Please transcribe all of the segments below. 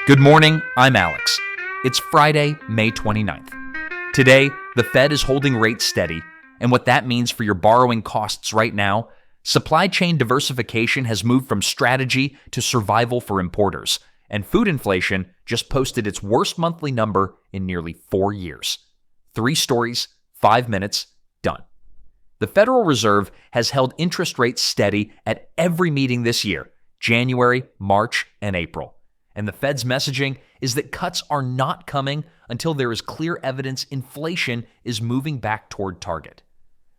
Good morning, I'm Alex. It's Friday, May 29th. Today, the Fed is holding rates steady, and what that means for your borrowing costs right now, supply chain diversification has moved from strategy to survival for importers, and food inflation just posted its worst monthly number in nearly 4 years. 3 stories, 5 minutes, done. The Federal Reserve has held interest rates steady at every meeting this year, January, March, and April. And the Fed's messaging is that cuts are not coming until there is clear evidence inflation is moving back toward target.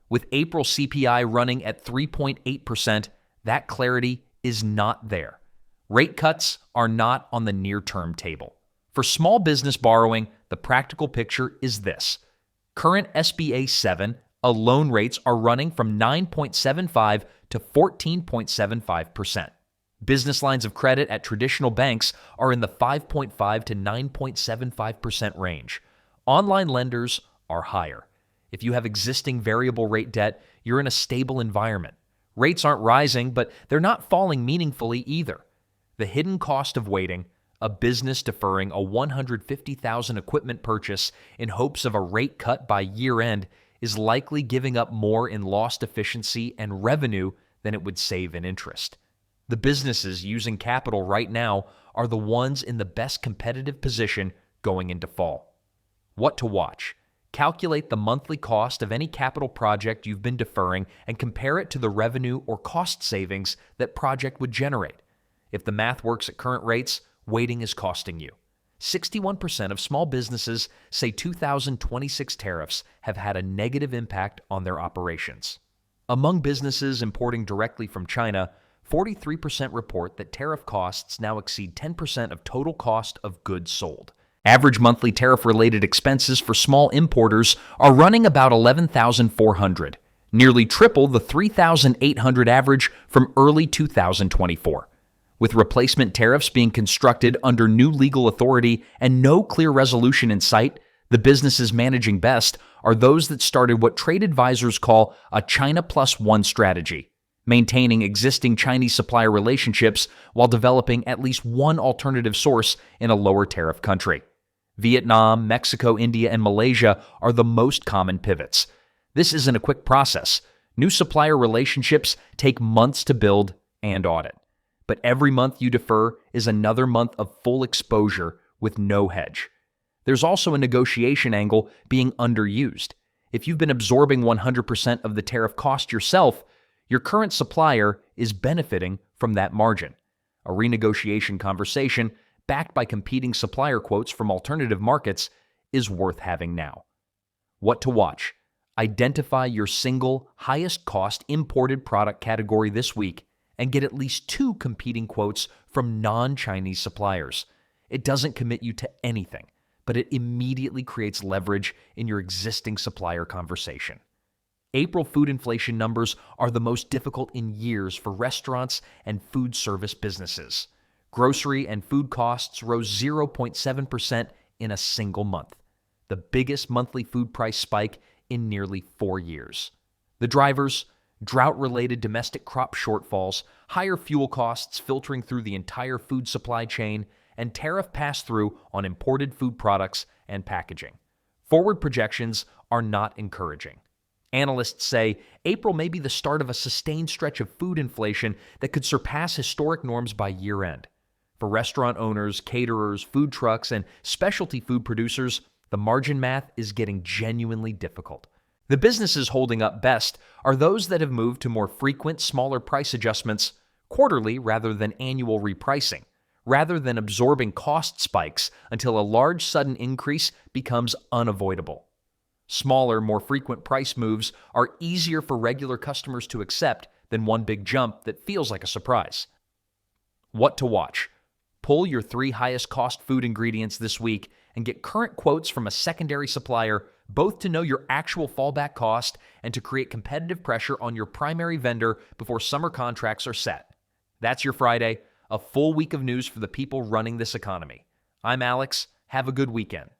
With April CPI running at 3.8%, that clarity is not there. Rate cuts are not on the near-term table. For small business borrowing, the practical picture is this. Current SBA 7 loan rates are running from 9.75 to 14.75%. Business lines of credit at traditional banks are in the 5.5 to 9.75% range. Online lenders are higher. If you have existing variable rate debt, you're in a stable environment. Rates aren't rising, but they're not falling meaningfully either. The hidden cost of waiting, a business deferring a $150,000 equipment purchase in hopes of a rate cut by year-end, is likely giving up more in lost efficiency and revenue than it would save in interest. The businesses using capital right now are the ones in the best competitive position going into fall. What to watch? Calculate the monthly cost of any capital project you've been deferring and compare it to the revenue or cost savings that project would generate. If the math works at current rates, waiting is costing you. 61% of small businesses say 2026 tariffs have had a negative impact on their operations. Among businesses importing directly from China, 43% report that tariff costs now exceed 10% of total cost of goods sold. Average monthly tariff-related expenses for small importers are running about $11,400, nearly triple the $3,800 average from early 2024. With replacement tariffs being constructed under new legal authority and no clear resolution in sight, the businesses managing best are those that started what trade advisors call a China Plus One strategy, maintaining existing Chinese supplier relationships while developing at least one alternative source in a lower tariff country. Vietnam, Mexico, India, and Malaysia are the most common pivots. This isn't a quick process. New supplier relationships take months to build and audit. But every month you defer is another month of full exposure with no hedge. There's also a negotiation angle being underused. If you've been absorbing 100% of the tariff cost yourself, your current supplier is benefiting from that margin. A renegotiation conversation, backed by competing supplier quotes from alternative markets, is worth having now. What to watch? Identify your single highest cost imported product category this week and get at least 2 competing quotes from non-Chinese suppliers. It doesn't commit you to anything, but it immediately creates leverage in your existing supplier conversation. April food inflation numbers are the most difficult in years for restaurants and food service businesses. Grocery and food costs rose 0.7% in a single month, the biggest monthly food price spike in nearly 4 years. The drivers: drought-related domestic crop shortfalls, higher fuel costs filtering through the entire food supply chain, and tariff pass-through on imported food products and packaging. Forward projections are not encouraging. Analysts say April may be the start of a sustained stretch of food inflation that could surpass historic norms by year-end. For restaurant owners, caterers, food trucks, and specialty food producers, the margin math is getting genuinely difficult. The businesses holding up best are those that have moved to more frequent, smaller price adjustments, quarterly rather than annual repricing, rather than absorbing cost spikes until a large sudden increase becomes unavoidable. Smaller, more frequent price moves are easier for regular customers to accept than one big jump that feels like a surprise. What to watch? Pull your 3 highest cost food ingredients this week and get current quotes from a secondary supplier, both to know your actual fallback cost and to create competitive pressure on your primary vendor before summer contracts are set. That's your Friday, a full week of news for the people running this economy. I'm Alex. Have a good weekend.